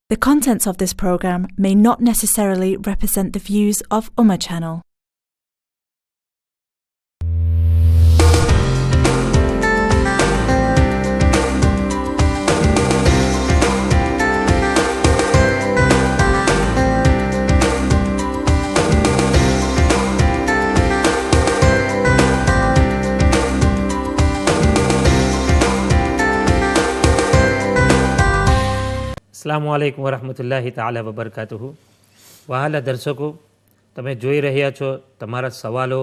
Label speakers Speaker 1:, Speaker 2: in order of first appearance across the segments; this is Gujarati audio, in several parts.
Speaker 1: The contents of this program may not necessarily represent the views of Ummah Channel.
Speaker 2: अस्सलामुअलैकुम वरहमतुल्लाहि ताला वबरकातुहु। વહાલા દર્શકો, તમે જોઈ રહ્યા છો તમારા સવાલો,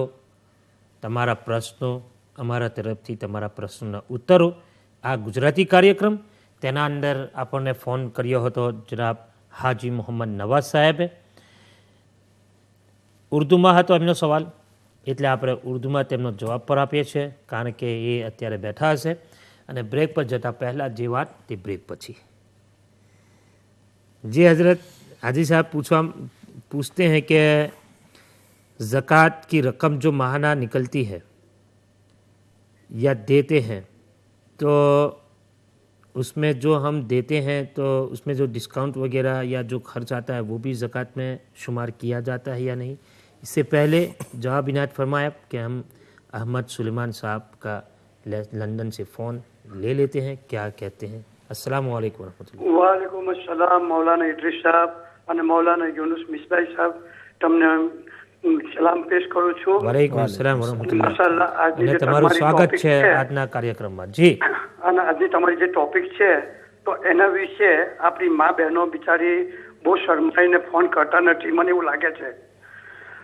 Speaker 2: તમારા પ્રશ્નો, અમારા તરફથી તમારા પ્રશ્નોના ઉત્તરો, આ ગુજરાતી કાર્યક્રમ. તેના અંદર આપણને ફોન કર્યો હતો જનાબ હાજી મોહમ્મદ નવાઝ સાહેબે. ઉર્દુમાં હતો એમનો સવાલ, એટલે આપણે ઉર્દુમાં તેમનો જવાબ પર આપીએ છીએ, કારણ કે એ અત્યારે બેઠા હશે અને બ્રેક પર જતાં પહેલાં જે વાત તે બ્રેક પછી. जी हज़रत, हाजी साहब पूछते हैं कि ज़कात की रकम जो माहाना निकलती है या देते हैं, तो उसमें जो हम देते हैं तो उसमें जो डिस्काउंट वगैरह या जो खर्च आता है वो भी ज़कात में शुमार किया जाता है या नहीं. इससे पहले जवाब इनायत फरमाया कि हम अहमद सुलेमान साहब का लंदन से फ़ोन ले लेते हैं, क्या कहते हैं. अस्सलाम वालेकुम रहमतुल्लाह.
Speaker 3: वालेकुम अस्सलाम मौलाना इद्रीस साहब અને મૌલાના યુનુસ મિસબાઈ સાહેબ, તમને સલામ પેશ કરું છું.
Speaker 2: વાલેકુમ અસલામ વરહમતુલ્લાહ. માશાઅલ્લાહ, આજે તમારું સ્વાગત છે આજના કાર્યક્રમમાં. જી,
Speaker 3: અને આજે તમારી જે ટોપિક છે તો એના વિશે આપણી મા બહેનો બિચારી બહુ શરમાઈને ફોન કરતા નથી, મને એવું લાગે છે.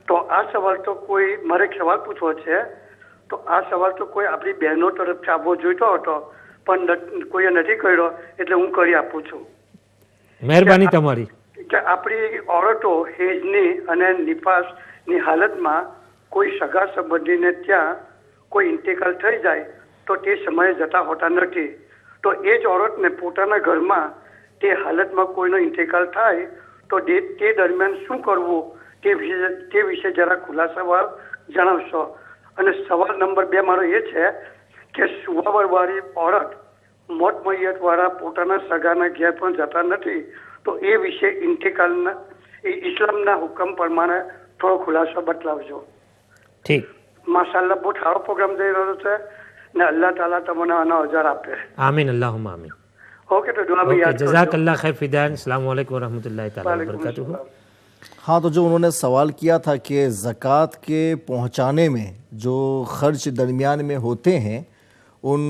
Speaker 3: તો આ સવાલ તો કોઈ મારે સવાલ પૂછવો છે, તો આ સવાલ તો કોઈ આપણી બહેનો તરફથી આવવો જોઈતો હતો, પણ કોઈએ નથી કર્યો, એટલે હું કરી આપું છું.
Speaker 2: મહેરબાની તમારી.
Speaker 3: કે આપણી ઓરતો હેજની અને નિફાસની હાલતમાં કોઈ સગા સંબંધીને ત્યાં કોઈ ઇન્ટેકાલ થઈ જાય તો તે સમયે જતા હોતા નથી. તો એ જ ઓરતને પોતાના ઘરમાં તે હાલતમાં કોઈનો ઇન્ટેકાલ થાય તો તે દરમિયાન શું કરવું તે વિશે જરા ખુલાસાવાર જણાવશો. અને સવાલ નંબર 2 મારો એ છે કે સુવાવરવાળી ઓરત મોત મૈયતવાળા પોતાના સગાના ઘેર પણ જતા નથી, તો એ વિશે ઇન્ટેકાલના ઇસ્લામના હુકમ પ્રમાણે થોડો ખુલાસો બતલાવજો.
Speaker 2: ઠીક.
Speaker 3: માશાઅલ્લાહ, બહુ સારો પ્રોગ્રામ થઈ રહ્યો છે ને અલ્લાહ તાલા તમને આનો અજર આપે.
Speaker 2: આમીન, અલ્લાહુમ્મા આમીન.
Speaker 3: ओके, तो दुआ में याद करो.
Speaker 2: जज़ाकल्लाह खैर फिदान. अस्सलाम वालेकुम वरहमतुल्लाहि ताला वबरकातुहू.
Speaker 4: हाँ, तो जो उन्होंने सवाल किया था कि ज़कात के पहुँचाने में जो खर्च दरमियान में होते हैं उन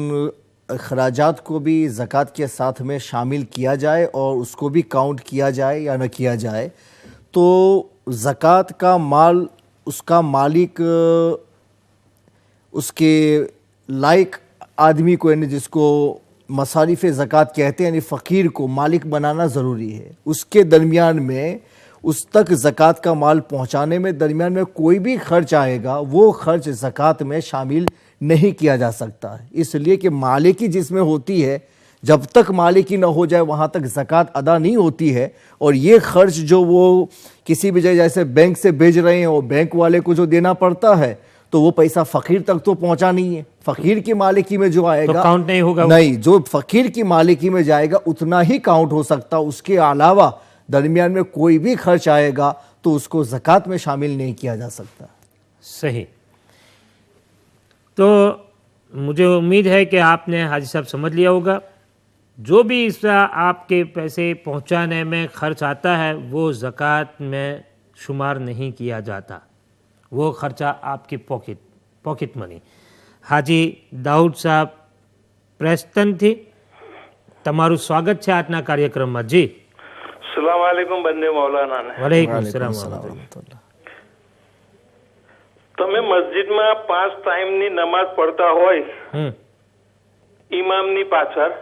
Speaker 4: अखराजात को भी ज़कात के साथ में शामिल किया जाए और उसको भी काउंट किया जाए या न किया जाए. तो ज़कात का माल उसका मालिक उसके लायक आदमी को, यानी जिसको मसारिफ़ ज़कात कहते हैं, यानी फ़कीर को मालिक बनाना ज़रूरी है. उसके दरमियान में उस तक ज़कात का माल पहुँचाने में दरमियान में कोई भी खर्च आएगा वो खर्च ज़कात में शामिल नहीं किया जा सकता है. इसलिए कि मालिकी जिसमें होती है, जब तक मालिकी न हो जाए वहाँ तक ज़कात अदा नहीं होती है. और ये खर्च जो वो किसी भी जगह जैसे बैंक से भेज रहे हैं और बैंक वाले को जो देना पड़ता है, तो वो पैसा फ़कीर तक तो पहुँचा नहीं है. फ़कीर की मालिकी में जो आएगा
Speaker 2: तो काउंट नहीं होगा.
Speaker 4: नहीं, जो फ़कीर की मालिकी में जाएगा उतना ही काउंट हो सकता. उसके अलावा दरमियान में कोई भी खर्च आएगा तो उसको ज़कात में शामिल नहीं किया जा सकता.
Speaker 2: सही. तो मुझे उम्मीद है कि आपने हाजी साहब समझ लिया होगा. जो भी इसका आपके पैसे पहुंचाने में खर्च आता है वो ज़कात में शुमार नहीं किया जाता, वो खर्चा आपकी पॉकेट मनी. हाजी દાઉદ સાહેબ પ્રેસ્ટનથી તમારું સ્વાગત છે આજના કાર્યક્રમમાં. જી,
Speaker 5: સલામ વાલેકુમ બંને મૌલાનાને.
Speaker 2: વાલેકુમ સલામ વરહમતુલ્લાહ.
Speaker 5: તમે મસ્જિદમાં 5 ટાઈમની નમાઝ પડતા હોય ઇમામની પાછળ,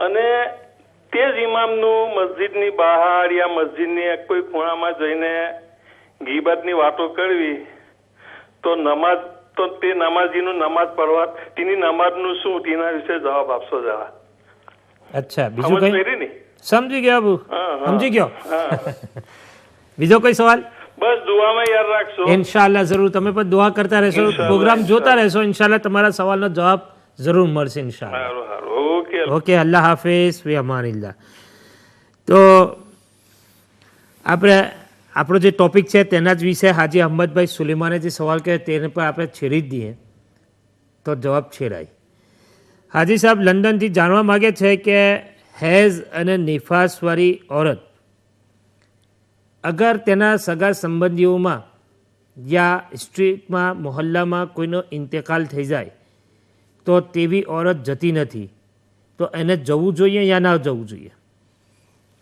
Speaker 5: અને તે જ ઇમામનું મસ્જિદની બહાર યા મસ્જિદની કોઈ ખૂણામાં જઈને ગીબતની વાતો કરવી, તો નમાઝ તો તે નમાઝીનું નમાઝ પડવા તેની નમાઝનું શું, તેના વિશે જવાબ આપશો જરા.
Speaker 2: અચ્છા, બીજું કઈ સમજી ગયો બાબુ? સમજી ગયો. બીજો કોઈ સવાલ?
Speaker 5: બસ દુઆમાં યાદ રાખશો.
Speaker 2: ઇન્શાઅલ્લાહ જરૂર. તમે પણ દુઆ કરતા રહેશો, પ્રોગ્રામ જોતા રહેશો. ઇન્શાઅલ્લાહ તમારા સવાલનો જવાબ જરૂર મળશે ઇન્શાઅલ્લાહ.
Speaker 5: સારું સારું, ઓકે.
Speaker 2: ઓકે, અલ્લાહ હાફિઝ વે અમાનિલ્લાહ. તો આપણે આપણો જે ટોપિક છે તેના જ વિશે હાજી અહમદભાઈ સુલેમાને જે સવાલ કર્યો તેને પર આપણે છેડી જ દઈએ તો જવાબ છેડાય. હાજી સાહેબ લંડનથી જાણવા માગે છે કે હેઝ અને નિફાસવાળી औरत અગર તેના સગા સંબંધીઓમાં યા સ્ટ્રીટમાં મોહલ્લામાં કોઈનો ઇન્તેકાલ થઈ જાય તો તેવી औरत જતી નથી, તો એને જવું જોઈએ યા ના જવું જોઈએ?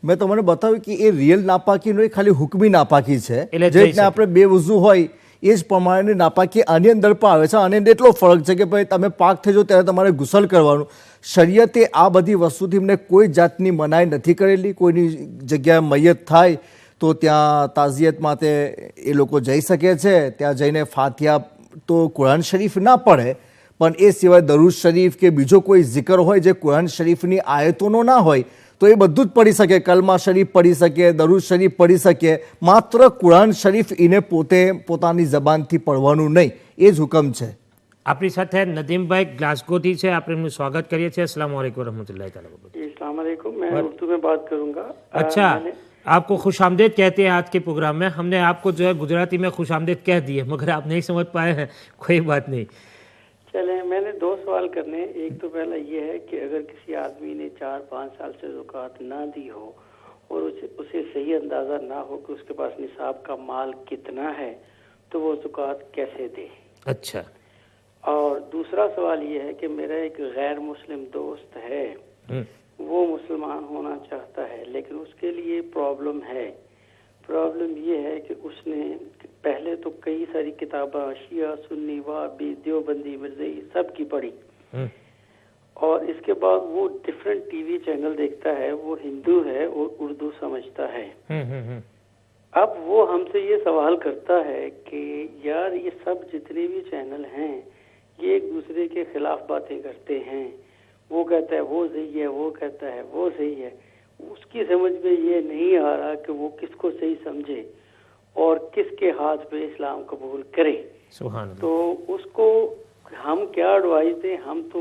Speaker 4: મેં તમને બતાવ્યું કે એ રિયલ નાપાકી નહીં, ખાલી હુકમી નાપાકી છે.
Speaker 2: એટલે
Speaker 4: જે રીતના આપણે બે વઝુ હોય એ જ પ્રમાણે નાપાકી આની અંદર પણ આવે છે. અને એટલો ફરક છે કે ભાઈ તમે પાક થઈ જાઓ ત્યારે તમારે ગુસલ કરવાનું. શરીયતે આ બધી વસ્તુથી એમને કોઈ જાતની મનાઈ નથી કરેલી. કોઈની જગ્યાએ મૈયત થાય તો ત્યાં તાઝિયત માટે એ લોકો જઈ શકે છે. ત્યાં જઈને ફાતિહા તો કુરાન શરીફ ના પડે, પણ એ સિવાય દરૂદ શરીફ કે બીજો કોઈ zikr હોય જે કુરાન શરીફની આયતોનો ના હોય તો એ બધું જ પડી શકે. કલમા શરીફ પડી શકે, દરૂદ શરીફ પડી શકે, માત્ર કુરાન શરીફ એને પોતાની જબાનથી પડવાનું નહીં, એ જ હુકમ છે.
Speaker 2: આપણી સાથે નદીમભાઈ ગ્લાસગોથી છે, આપણે એમનું સ્વાગત કરીએ છીએ. अस्सलाम वालेकुम रहमतुल्लाहि ताला वबरकातुहू.
Speaker 3: अस्सलाम वालेकुम, मैं उर्दू में बात करूंगा.
Speaker 2: अच्छा, आपको खुश आमदेद कहते हैं आज के प्रोग्राम में. हमने आपको जो है गुजराती में खुश आमदेद कह दी है मगर आप नहीं समझ पाए हैं, कोई बात नहीं.
Speaker 6: चले, मैंने दो सवाल करने. एक तो पहला ये है कि अगर किसी आदमी ने 4-5 साल से ज़कात ना दी हो और उसे सही अंदाज़ा ना हो कि उसके पास निसाब का माल कितना है तो वो ज़कात कैसे दे.
Speaker 2: अच्छा.
Speaker 6: और दूसरा सवाल ये है कि मेरा एक गैर मुस्लिम दोस्त है, वो मुसलमान होना चाहता है लेकिन उसके लिए प्रॉब्लम है. प्रॉब्लम ये है कि उसने पहले तो कई सारी किताबें शिया, सुन्नी, वहाबी, देवबंदी, मिर्ज़ई सब की पढ़ी और इसके बाद वो डिफरेंट टीवी चैनल देखता है. वो हिंदू है और उर्दू समझता है. अब वो हमसे ये सवाल करता है कि यार ये सब जितने भी चैनल हैं ये एक दूसरे के खिलाफ बातें करते हैं. वो कहता है वो सही है, वो कहता है वो सही है. उसकी समझ में ये नहीं आ रहा कि वो किसको सही समझे और किसके हाथ पे इस्लाम कबूल करे.
Speaker 2: सुभान अल्लाह.
Speaker 6: तो उसको हम क्या एडवाइस दें? हम तो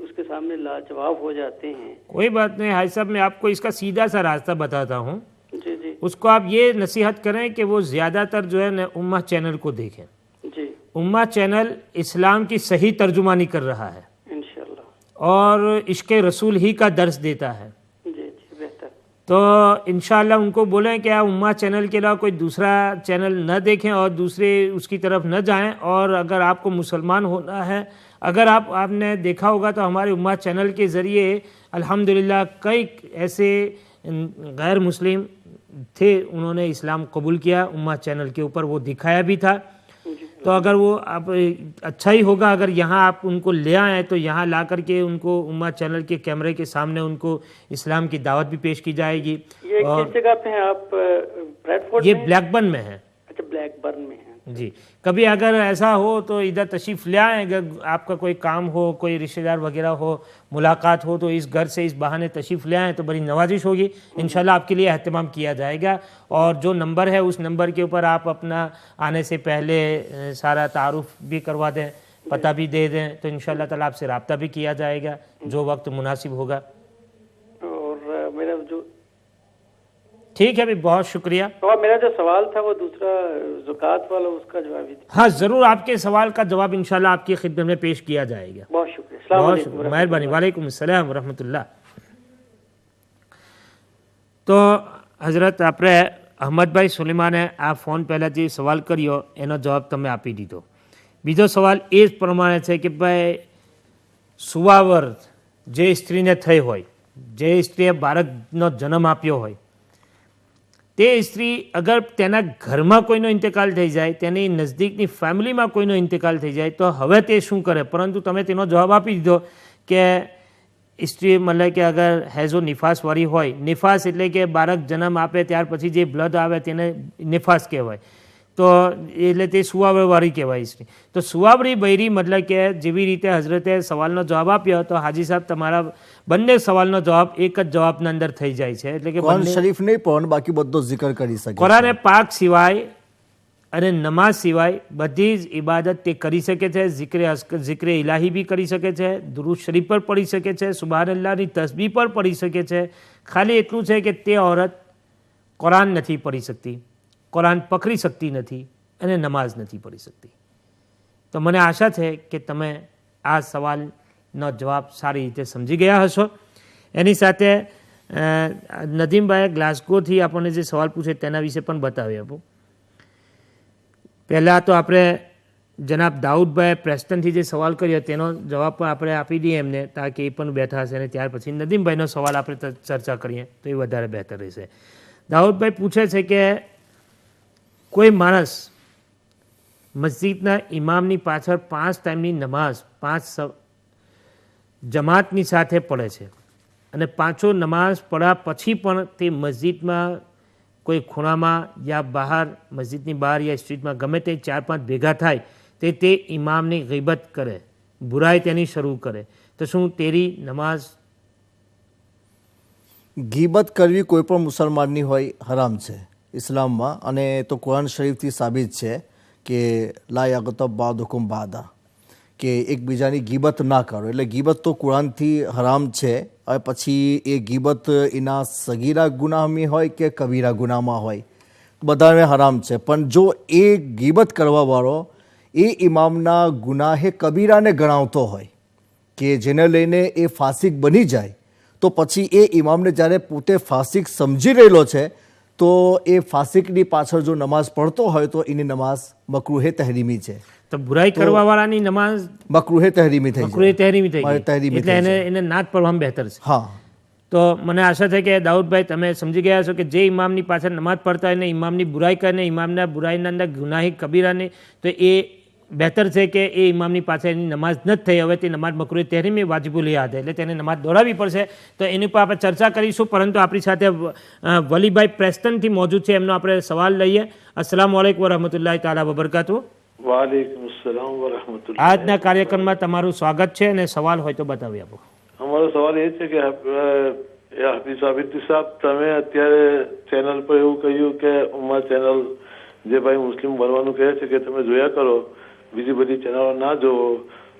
Speaker 6: उसके सामने लाजवाब हो जाते हैं.
Speaker 2: कोई बात नहीं हाजी साहब, मैं आपको इसका सीधा सा रास्ता बताता हूँ.
Speaker 6: जी जी.
Speaker 2: उसको आप ये नसीहत करें कि वो ज़्यादातर जो है ना उम्मा चैनल को देखें.
Speaker 6: जी.
Speaker 2: उम्मा चैनल इस्लाम की सही तर्जुमानी कर रहा है
Speaker 6: इंशाल्लाह
Speaker 2: और इश्क़ रसूल ही का दर्स देता है.
Speaker 6: जी जी, बेहतर.
Speaker 2: तो इंशाअल्लाह उनको बोलें कि आप उम्मा चैनल के अलावा कोई दूसरा चैनल न देखें और दूसरे उसकी तरफ न जाएं. और अगर आपको मुसलमान होना है, अगर आपने देखा होगा तो हमारे उम्मा चैनल के ज़रिए अल्हम्दुलिल्लाह कई ऐसे गैर मुस्लिम थे, उन्होंने इस्लाम कबूल किया. उम्मा चैनल के ऊपर वो दिखाया भी था. तो अगर वो आप अच्छा ही होगा अगर यहाँ आप उनको ले आएँ तो यहाँ ला करके उनको उम्मा चैनल के कैमरे के सामने उनको इस्लाम की दावत भी पेश की जाएगी.
Speaker 6: ये किस जगह पे हैं आप? ब्रैडफोर्ड
Speaker 2: ये
Speaker 6: में?
Speaker 2: ब्लैकबर्न में है.
Speaker 6: अच्छा, ब्लैकबर्न में है.
Speaker 2: जी. कभी अगर ऐसा हो तो इधर तशरीफ़ ले आएँ, अगर आपका कोई काम हो, कोई रिश्तेदार वगैरह हो, मुलाकात हो तो इस घर से इस बहाने तशरीफ़ ले आएँ तो बड़ी नवाजिश होगी. इंशाल्लाह आपके लिए एहतमाम किया जाएगा. और जो नंबर है उस नंबर के ऊपर आप अपना आने से पहले सारा तारुफ भी करवा दें, पता भी दे दें, तो इंशाल्लाह ताला आपसे रब्ता भी किया जाएगा जो वक्त मुनासिब होगा.
Speaker 6: और मेरा जो
Speaker 2: ठीक है भाई, बहुत शुक्रिया.
Speaker 6: तो मेरा जो सवाल था वो दूसरा ज़कात वाला, उसका जवाब भी.
Speaker 2: हाँ ज़रूर, आपके सवाल का जवाब इंशाल्लाह आपकी खिदमत में पेश किया जाएगा.
Speaker 6: बहुत शुक्रिया. अस्सलाम
Speaker 2: बहुत
Speaker 6: वालेकुम.
Speaker 2: शुक्रिया, मेहरबानी. वालेकुम अस्सलाम वरहमतुल्लाह. તો હઝરત આપણે અહમદભાઈ સુલેમાને આ ફોન પહેલાં જે સવાલ કર્યો એનો જવાબ તમે આપી દીધો. બીજો સવાલ એ જ પ્રમાણે છે કે ભાઈ સુવાવર જે સ્ત્રીને થઈ હોય, જે સ્ત્રીએ બાળકનો જન્મ આપ્યો હોય, તે સ્ત્રી અગર તેના ઘરમાં કોઈનો ઇન્તેકાલ થઈ જાય, તેની નજદીકની ફેમિલીમાં કોઈનો ઇન્તેકાલ થઈ જાય તો હવે તે શું કરે? પરંતુ તમે તેનો જવાબ આપી દીધો કે સ્ત્રી મતલબ કે અગર હેઝો નિફાસવાળી હોય, નિફાસ એટલે કે બાળક જન્મ આપે ત્યાર પછી જે બ્લડ આવે તેને નિફાસ કહેવાય. તો એટલે તે સુવાવરવાળી કહેવાય સ્ત્રી. તો સુવાવરી બૈરી મતલબ કે જેવી રીતે હઝરતે સવાલનો જવાબ આપ્યો તો હાજી સાહેબ તમારા બંને સવાલનો જવાબ એક જ જવાબના અંદર થઈ જાય છે. એટલે કે
Speaker 4: કુરાન શરીફ નહીં પણ બાકી બધો zikr કરી શકે.
Speaker 2: કુરાન પાક સિવાય અને નમાઝ સિવાય બધી જ ઇબાદત તે કરી શકે છે. ઝિક્રે ઇલાહી બી કરી શકે છે, દુરૂદ શરીફ પર પડી શકે છે, સુબહાનલ્લાહની તસ્બીહ પર પડી શકે છે. ખાલી એટલું છે કે તે ઓરત કુરાન નથી પઢી શકતી, કુરાન પકડી શકતી નથી અને નમાઝ નથી પઢી શકતી. તો મને આશા છે કે તમે આ સવાલનો જવાબ સારી રીતે સમજી ગયા હશો. એની સાથે નદીમભાઈએ ગ્લાસગોથી આપણને જે સવાલ પૂછે તેના વિશે પણ બતાવી આપું. પહેલાં તો આપણે જનાબ દાઉદભાઈ પ્રેસ્ટનથી જે સવાલ કર્યો તેનો જવાબ પણ આપણે આપી દઈએ એમને, તાકે એ પણ બેઠા હશે, અને ત્યાર પછી નદીમભાઈનો સવાલ આપણે ચર્ચા કરીએ તો એ વધારે બહેતર રહેશે. દાઉદભાઈ પૂછે છે કે કોઈ માણસ મસ્જિદના ઇમામની પાછળ 5 ટાઈમની નમાઝ 5 જમાતની સાથે પડે છે અને 5 નમાઝ પડ્યા પછી પણ તે મસ્જિદમાં કોઈ ખૂણામાં યા બહાર, મસ્જિદની બહાર યા સ્ટ્રીટમાં ગમે તે 4-5 ભેગા થાય તે ઇમામની ગીબત કરે, બુરાઈ તેની શરૂ કરે, તો શું તેરી નમાઝ?
Speaker 4: ગીબત કરવી કોઈ પણ મુસલમાનની હોય હરામ છે ઇસ્લામમાં, અને તો કુરાન શરીફથી સાબિત છે કે લા યગતબ બાદુકુમ બાદા, કે એકબીજાની ગીબત ના કરો. એટલે ગીબત તો કુરાનથી હરામ છે. હવે પછી એ ગીબત એના સગીરા ગુનાહમાં હોય કે કબીરા ગુનાહમાં હોય, બધાને હરામ છે. પણ જો એ ગીબત કરવાવાળો એ ઇમામના ગુનાહે કબીરાને ગણાવતો હોય કે જેને લઈને એ ફાસિક બની જાય, તો પછી એ ઇમામને જ્યારે પોતે ફાસિક સમજી રહેલો છે તો એ ફાસિકની પાછળ જો નમાઝ પડતો હોય તો એની નમાઝ મકરૂહે તહરીમી છે.
Speaker 2: તો બુરાઈ કરવાવાળાની નમાઝ
Speaker 4: મકરૂહે તહરીમી થઈ
Speaker 2: મકરૂહે તહરીમી થઈ ગઈ,
Speaker 4: તહરીમી
Speaker 2: એટલે એને ના જ પડવામાં બહેતર છે.
Speaker 4: હા,
Speaker 2: તો મને આશા છે કે દાઉદભાઈ તમે સમજી ગયા છો કે જે ઇમામની પાછળ નમાઝ પડતા હોય ને ઇમામની બુરાઈ કરીને ઇમામના બુરાઈના અંદર ગુનાહી કબીરાની, તો એ બહેતર છે કે એ ઇમામની પાછળ એની નમાઝ ન જ થઈ. હવે તે નમાઝ મકરૂહ તહરીમી વાજિબુલ યાદ, એટલે તેને નમાઝ દોડાવવી પડશે. તો એની પર આપણે ચર્ચા કરીશું, પરંતુ આપણી સાથે વલીભાઈ પ્રેસ્ટનથી મોજૂદ છે, એમનો આપણે સવાલ લઈએ. અસ્સલામુ અલૈકુમ વરહમતુલ્લાહિ તાલા વબરકાતુહુ.
Speaker 5: વાલેકુમ અસ્સલામ વરહમતુલ્લાહ.
Speaker 2: આજના કાર્યક્રમમાં તમારું સ્વાગત છે, અને સવાલ હોય તો બતાવી આપો.
Speaker 5: અમારો સવાલ એ છે કે હાફિઝ સાબિતી સાહેબ, તમે અત્યારે ચેનલ પર એવું કહ્યું કે ઉમ્મા ચેનલ જે ભાઈ મુસ્લિમ બનવાનું કહે છે કે તમે જોયા કરો, બીજી બધી ચેનલો ના જોવો,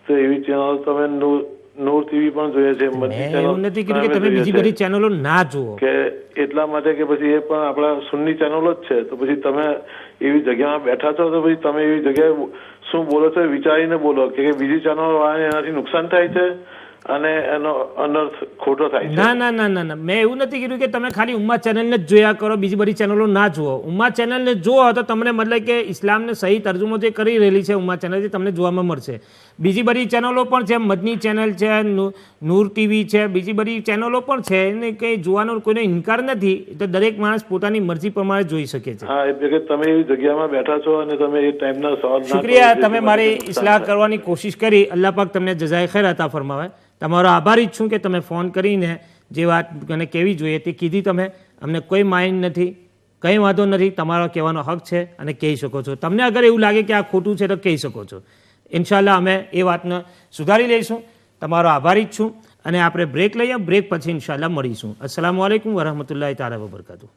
Speaker 5: તો એવી ચેનલો તમે નૂર ટીવી પણ જોઈએ છે.
Speaker 2: એવું નથી કીધું કે તમે બીજી બધી ચેનલો ના જુઓ,
Speaker 5: કે એટલા માટે કે પછી એ પણ આપણા સુન્ની ચેનલો જ છે. તો પછી તમે એવી જગ્યામાં બેઠા છો તો પછી તમે એવી જગ્યાએ શું બોલો છો વિચારીને બોલો, કે બીજી ચેનલો વાળાને એનાથી નુકસાન થાય છે અને એનો અનર્થ ખોટો થાય છે.
Speaker 2: ના ના ના ના ના, મેં એવું નથી કીધું કે તમે ખાલી ઉમ્મા ચેનલને જ જોયા કરો, બીજી બધી ચેનલો ના જુઓ. ઉમ્મા ચેનલને જુઓ તો તમને મતલબ કે ઇસ્લામને સહી તર્જુમો જે કરી રહેલી છે ઉમ્મા ચેનલ, જે તમને જોવામાં મળશે. બીજી બધી ચેનલો પણ છે, મદની ચેનલ છે, નૂર ટીવી છે, બીજી બધી ચેનલો પણ છે, એને કંઈ જોવાનો કોઈનો ઇનકાર નથી. તો દરેક માણસ પોતાની મરજી પ્રમાણે જોઈ શકે છે.
Speaker 5: હા, એટલે કે તમે એવી જગ્યામાં બેઠા છો અને તમે એ ટાઈમના સવાલ.
Speaker 2: શુક્રિયા, તમે મારી ઇસ્લાહ કરવાની કોશિશ કરી. અલ્લાહ પાક તમને જઝાએ ખૈર અતા ફરમાવે. તમારો આભારી જ છું કે તમે ફોન કરીને જે વાત મને કહેવી જોઈએ તે કીધી. તમે અમને કોઈ માઇન્ડ નથી, કંઈ વાંધો નથી, તમારો કહેવાનો હક છે અને કહી શકો છો. તમને અગર એવું લાગે કે આ ખોટું છે તો કહી શકો છો. ઇન્શાલ્લાહ અમે એ વાતને સુધારી લઈશું. તમારો આભારી જ છું, અને આપણે બ્રેક લઈએ. બ્રેક પછી ઇન્શાલ્લાહ મળીશું. અસ્સલામુ અલૈકુમ વરહમતુલ્લાહિ તાલા વબરકાતુહુ.